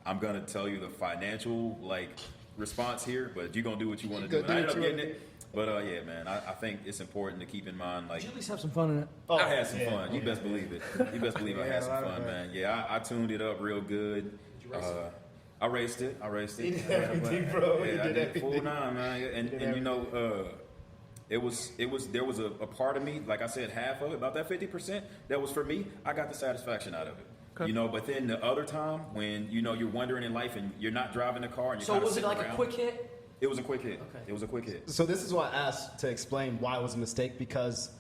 I'm going to tell you the financial, response here, but you're going to do what you want to do. And I ended up getting it. But, yeah, man, I think it's important to keep in mind, Did you at least have some fun in it? I had some fun. You best believe it. You best believe I had some fun, man. Yeah, I tuned it up real good. Did you race it? I raced it. He did everything, bro. Yeah, I did full 9, man. And you know, there was a part of me, like I said, half of it, about that 50%, that was for me. I got the satisfaction out of it. Okay. You know, but then the other time when, you know, you're wondering in life and you're not driving the car and you're So was it like around, a quick hit? It was a quick hit. Okay. It was a quick hit. So this is why I asked to explain why it was a mistake, because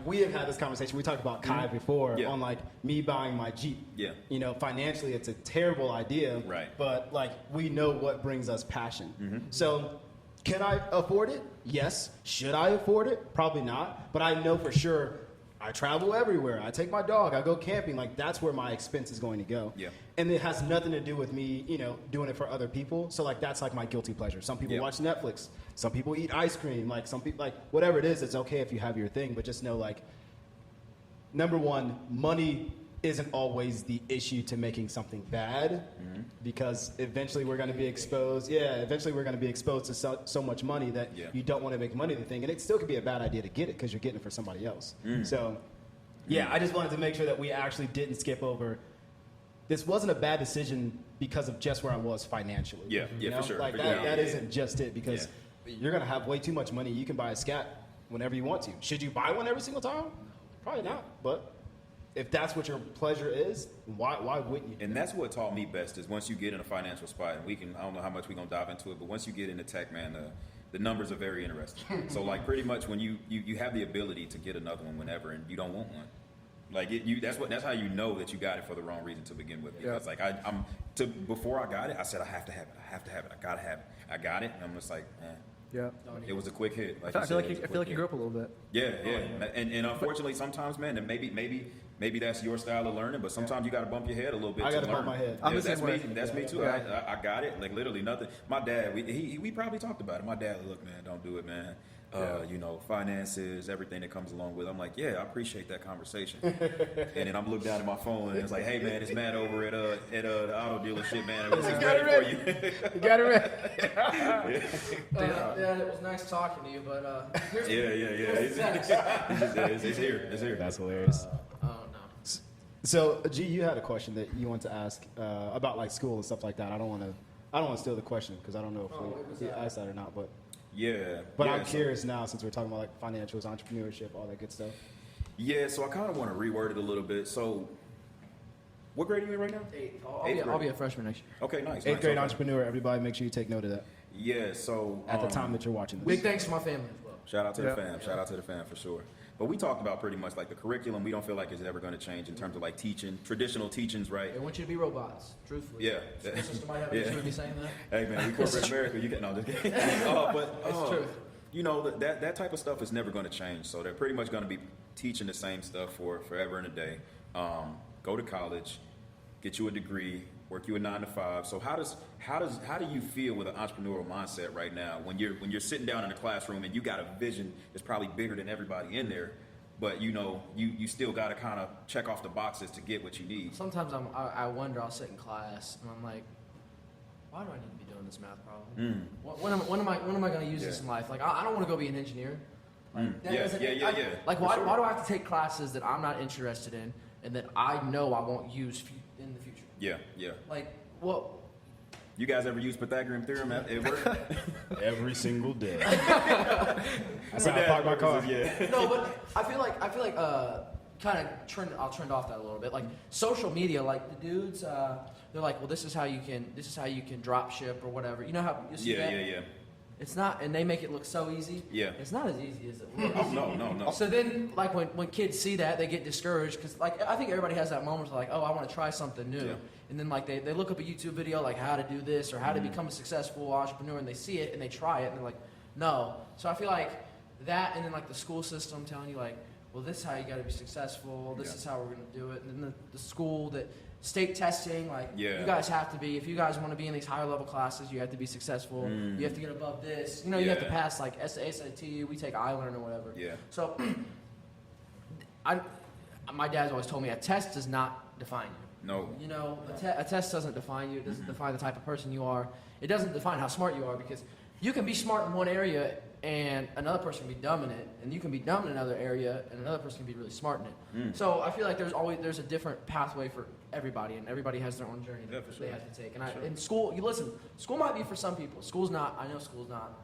we have had this conversation. We talked about Kai before on me buying my Jeep. Yeah. You know, financially it's a terrible idea. Right. But we know what brings us passion. Mm-hmm. So can I afford it? Yes. Should I afford it? Probably not. But I know for sure I travel everywhere. I take my dog. I go camping. That's where my expense is going to go. Yeah. And it has nothing to do with me, you know, doing it for other people. So that's my guilty pleasure. Some people watch Netflix. Some people eat ice cream. Some people whatever it is. It's okay if you have your thing, but just know number one, money isn't always the issue to making something bad, because eventually we're going to be exposed. Yeah, eventually we're going to be exposed to so much money that you don't want to make money the thing, and it still could be a bad idea to get it because you're getting it for somebody else. So, I just wanted to make sure that we actually didn't skip over. This wasn't a bad decision because of just where I was financially. Yeah, you know? for sure. That isn't just it, because you're going to have way too much money. You can buy a scat whenever you want to. Should you buy one every single time? Probably not, but if that's what your pleasure is, why wouldn't you? And that's what taught me best is once you get in a financial spot, and I don't know how much we're going to dive into it, but once you get into tech, man, the numbers are very interesting. So pretty much when you have the ability to get another one whenever and you don't want one. That's how you know that you got it for the wrong reason to begin with. Because before I got it, I said I have to have it. I gotta have it. I got it, and I'm just like, man. Yeah. It was a quick hit. I feel like you grew up a little bit. Yeah. And unfortunately, sometimes, man, and maybe that's your style of learning, but sometimes you got to bump your head a little bit. I got to bump my head. That's me too. Yeah. I got it. Literally nothing. My dad, we probably talked about it. My dad, look, man, don't do it, man. You know, finances, everything that comes along with it. I'm like, yeah, I appreciate that conversation. And then I'm looking down at my phone and it's like, hey, man, it's Matt over at the auto dealership, man. This is ready for you. You got it ready. Yeah, it was nice talking to you, but here's It's here. That's hilarious. Oh, no. So, G, you had a question that you want to ask about school and stuff like that. I don't want to steal the question because I don't know if we asked that or not, but. But I'm curious now, since we're talking about financials, entrepreneurship, all that good stuff. Yeah, so I kind of want to reword it a little bit. So, what grade are you in right now? 8th. I'll be a freshman next year. Okay, nice. 8th grade entrepreneur. Everybody, make sure you take note of that. Yeah. So at the time that you're watching this. Big thanks to my family as well. Shout out to the fam. Shout out to the fam for sure. But we talked about pretty much the curriculum. We don't feel like it's ever going to change in terms of teaching, traditional teachings, right? They want you to be robots, truthfully. Yeah. School system might have an issue with me saying that. Hey man, we corporate America. You get just kidding. It's true. You know that type of stuff is never going to change. So they're pretty much going to be teaching the same stuff for forever and a day. Go to college, get you a degree, work you a 9 to 5. So how do you feel with an entrepreneurial mindset right now when you're sitting down in a classroom and you got a vision that's probably bigger than everybody in there, but you know you still got to kind of check off the boxes to get what you need. Sometimes I wonder, I'll sit in class and I'm like, why do I need to be doing this math problem? When am I going to use this in life? I don't want to go be an engineer. Why do I have to take classes that I'm not interested in and that I know I won't use in the future? Yeah. You guys ever use Pythagorean theorem at work? Every single day. That's how I park my car. No, but I feel like I'll trend off that a little bit. Social media, the dudes, they're like, well, this is how you can drop ship or whatever. You know how you see that? Yeah. It's not, and they make it look so easy. Yeah. It's not as easy as it looks. Oh, no. So then, when kids see that, they get discouraged because, I think everybody has that moment where I want to try something new. Yeah. And then, they look up a YouTube video, how to do this or how to become a successful entrepreneur, and they see it and they try it, and they're like, no. So I feel like that, and then, the school system telling you, well, this is how you got to be successful. This is how we're going to do it. And then the school that state testing, like you guys have to be. If you guys want to be in these higher level classes, you have to be successful. You have to get above this. You know, you have to pass like SAT. We take iLearn or whatever. Yeah. So, my dad's always told me a test does not define you. No. You know, a test doesn't define you. It doesn't define the type of person you are. It doesn't define how smart you are, because you can be smart in one area and another person can be dumb in it, and you can be dumb in another area and another person can be really smart in it. So I feel like there's a different pathway for everybody, and everybody has their own journey that they have to take. And in school, school might be for some people. School's not. I know school's not.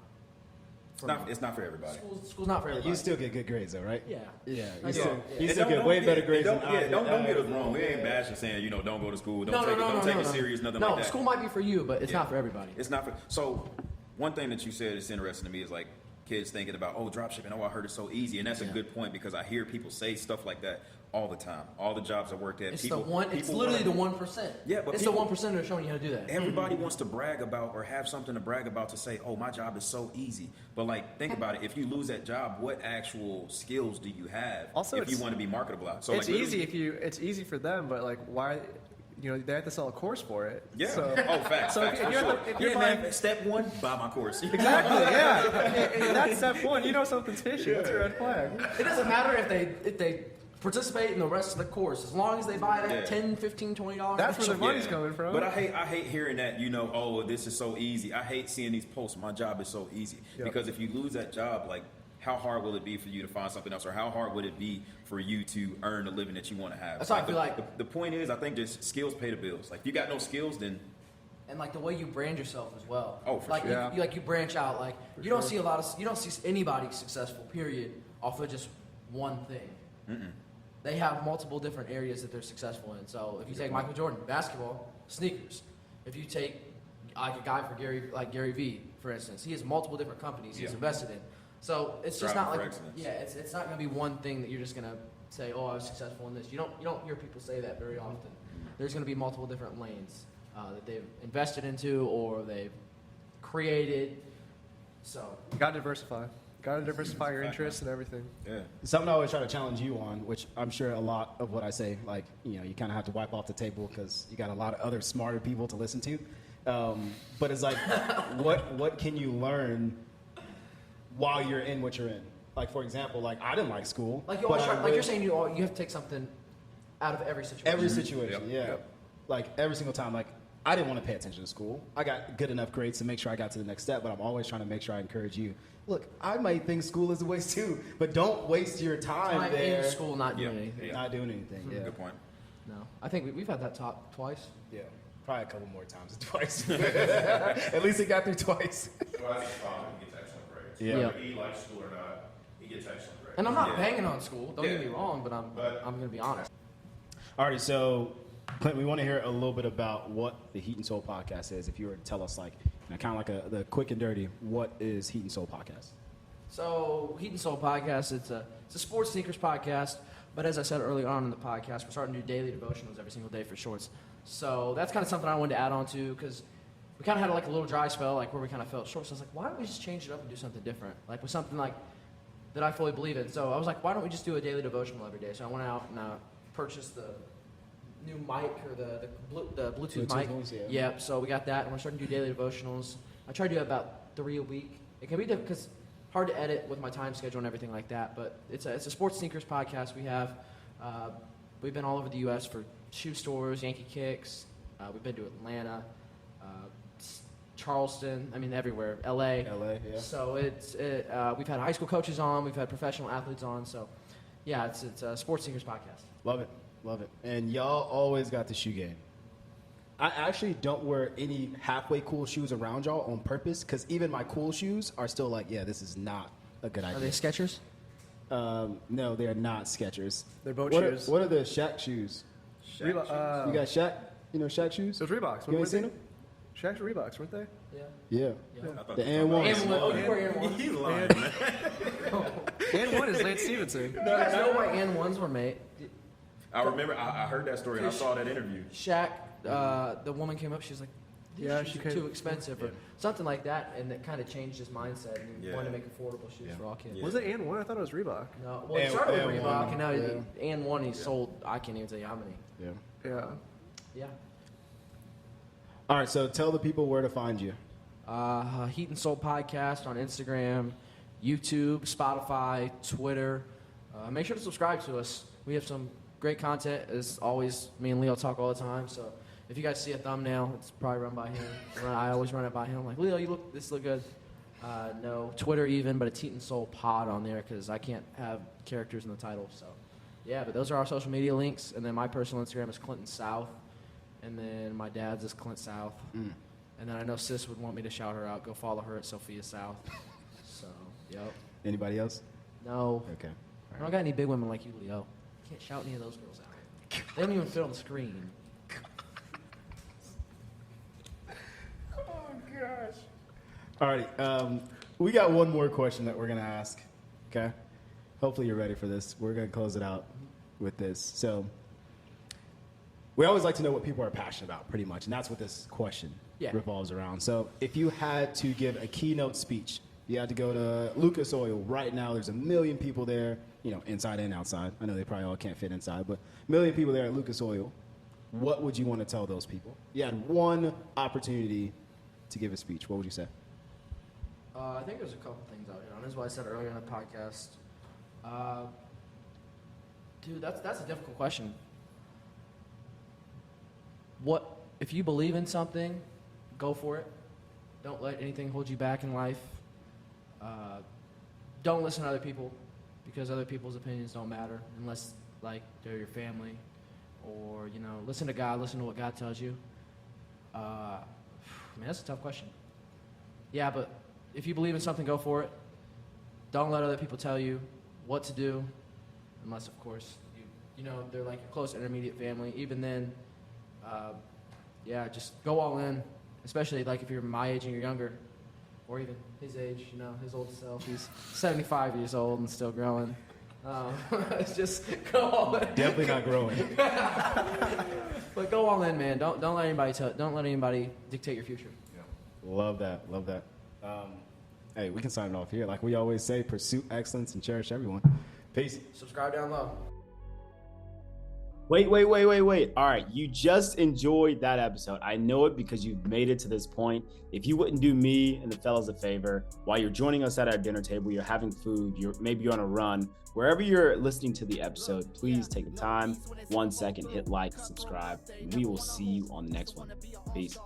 It's not for everybody. School's not for everybody. You still get good grades though, right? Yeah. Yeah. You still get way better grades than I did. Don't get us wrong. We ain't bashing saying, don't go to school. Don't take it serious, nothing like that. No, school might be for you, but it's not for everybody. It's not for. So one thing that you said that's interesting to me is like kids thinking about, dropshipping. I heard it's so easy. And that's a good point, because I hear people say stuff like that all the time. All the jobs I worked at. It's literally the 1%. Yeah, but it's the 1% that are showing you how to do that. Everybody wants to brag about or have something to brag about to say, my job is so easy. But like, think about it. If you lose that job, what actual skills do you have also, if you want to be marketable out? So it's easy it's easy for them, but like why? They have to sell a course for it. Yeah. So, facts. So facts, if you're buying, step one, buy my course. Exactly. Yeah. And that's step one. Something's fishy. That's a red flag. It doesn't matter if they participate in the rest of the course, as long as they buy that $10, $15, $20. That's where the money's coming from. But I hate hearing that. This is so easy. I hate seeing these posts. My job is so easy. Because if you lose that job, like, how hard will it be for you to find something else, or how hard would it be for you to earn the living that you want to have? That's how I feel like. The point is, I think just skills pay the bills. Like, if you got no skills, then. And like the way you brand yourself as well. Oh, for sure. You branch out. Like you don't see anybody successful, period, off of just one thing. Mm-mm. They have multiple different areas that they're successful in. So if you take Michael Jordan, basketball, sneakers. If you take like a guy for Gary Vee, for instance, he has multiple different companies he's invested in. So it's just not like it's not going to be one thing that you're just going to say, I was successful in this. You don't hear people say that very often. There's going to be multiple different lanes that they've invested into or they've created. So you got to diversify. Got to diversify your interests and everything. Yeah. Something I always try to challenge you on, which I'm sure a lot of what I say, like, you kind of have to wipe off the table because you got a lot of other smarter people to listen to. But it's like, what can you learn while you're in what you're in? Like, for example, like, I didn't like school. Like, you're saying you have to take something out of every situation. Every situation, Yep. Like, every single time. Like, I didn't want to pay attention to school. I got good enough grades to make sure I got to the next step, but I'm always trying to make sure I encourage you. Look, I might think school is a waste too, but don't waste your time there. In school, not doing anything. Not doing anything, Good point. No. I think we've had that talk twice. Yeah. Probably a couple more times than twice. At least it got through twice. So I think he gets excellent grades. Yeah. Whether he likes school or not, he gets excellent grades. And I'm not banging on school. Don't get me wrong, but I'm going to be honest. Alrighty, so Clint, we want to hear a little bit about what the Heat and Soul podcast is. If you were to tell us, like, kind of like the quick and dirty, what is Heat and Soul podcast? So Heat and Soul podcast, it's a sports sneakers podcast. But as I said early on in the podcast, we're starting to do daily devotionals every single day for shorts. So that's kind of something I wanted to add on to because we kind of had like a little dry spell, like where we kind of felt short. So I was like, why don't we just change it up and do something different, like with something like that I fully believe in. So I was like, why don't we just do a daily devotional every day? So I went out and purchased the new mic or the Bluetooth mic. Ones, yeah. Yep. So we got that, and we're starting to do daily devotionals. I try to do about 3 a week. It can be difficult because hard to edit with my time schedule and everything like that. But it's a sports sneakers podcast. We've been all over the U.S. for shoe stores, Yankee Kicks. We've been to Atlanta, Charleston. I mean, everywhere. L.A. Yeah. So we've had high school coaches on. We've had professional athletes on. So, yeah, it's a sports sneakers podcast. Love it. And y'all always got the shoe game. I actually don't wear any halfway cool shoes around y'all on purpose because even my cool shoes are still like, this is not a good idea. Are they Skechers? No, they are not Skechers. They're boat shoes. What are the Shaq shoes? You got Shaq? Shaq shoes? Those Reeboks. You ain't seen them? Shaq's Reeboks, weren't they? Yeah. The And1s. And1 is Lance Stevenson. You guys know why and1s were made? I remember, I heard that story and I saw that interview. Shaq, the woman came up, she was like, Yeah, shoes she are could- too expensive or something like that, and it kind of changed his mindset and he Yeah. wanted to make affordable shoes for all kids. Yeah. Was it and one? I thought it was Reebok. No, well, he And- started with and Reebok, one. and now Yeah. and one he sold. I can't even tell you how many. Yeah. Yeah. Yeah. All right, so tell the people where to find you. Heat and Soul Podcast on Instagram, YouTube, Spotify, Twitter. Make sure to subscribe to us. We have some great content. As always, me and Leo talk all the time. So if you guys see a thumbnail, it's probably run by him. I always run it by him. Like, Leo, this look good. No, Twitter even, but it's Heat and Soul Pod on there because I can't have characters in the title. So, yeah, but those are our social media links. And then my personal Instagram is Klinton South. And then my dad's is Klinton South. And then I know Sis would want me to shout her out. Go follow her at Sophia South. So, yep. Anybody else? No. Okay. I don't got any big women like you, Leo. Can't shout any of those girls out. They don't even fit on the screen. All right, we got one more question that we're gonna ask. Okay, hopefully you're ready for this. We're gonna close it out with this. So, we always like to know what people are passionate about, pretty much, and that's what this question revolves around. So, if you had to give a keynote speech, you had to go to Lucas Oil right now. There's 1 million people there, you know, inside and outside. I know they probably all can't fit inside, but 1 million people there at Lucas Oil. What would you want to tell those people? You had one opportunity to give a speech. What would you say? I think there's a couple things out here. And this is what I said earlier in the podcast. Dude, that's a difficult question. What if you believe in something? Go for it. Don't let anything hold you back in life. Don't listen to other people because other people's opinions don't matter unless like they're your family, or you know, listen to God. Listen to what God tells you. Man, that's a tough question. Yeah, but if you believe in something, go for it. Don't let other people tell you what to do, unless, of course, you know they're like your close intermediate family. Even then, yeah, just go all in. Especially like if you're my age and you're younger, or even his age. You know, his old self. He's 75 years old and still growing. It's just go all in. Definitely not growing. But go all in, man. Don't let anybody dictate your future. Love that. Love that. Hey, we can sign it off here. Like we always say, pursue excellence and cherish everyone. Peace. Subscribe down low. Wait. All right, you just enjoyed that episode. I know it because you've made it to this point. If you wouldn't do me and the fellas a favor, while you're joining us at our dinner table, you're having food, maybe you're on a run, wherever you're listening to the episode, please take the time, 1 second, hit like, subscribe, and we will see you on the next one. Peace.